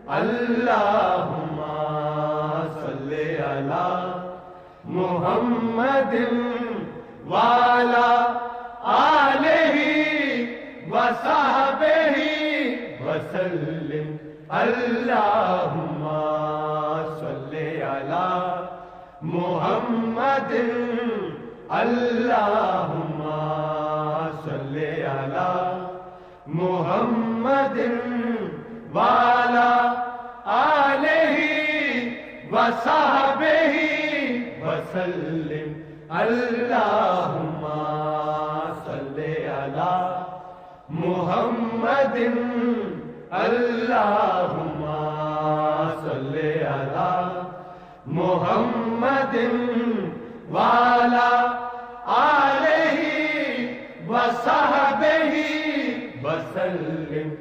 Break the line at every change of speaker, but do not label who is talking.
اللہم صلی علی محمد وعلی آلہ وصحبہ وسلم اللہم صلی علی محمد اللہم صلی علی محمد وعلی آلہ وصحبہ وسلم اللہم صلی علی محمد اللہم صلی علی محمد وعلی آلہ وصحبہ وسلم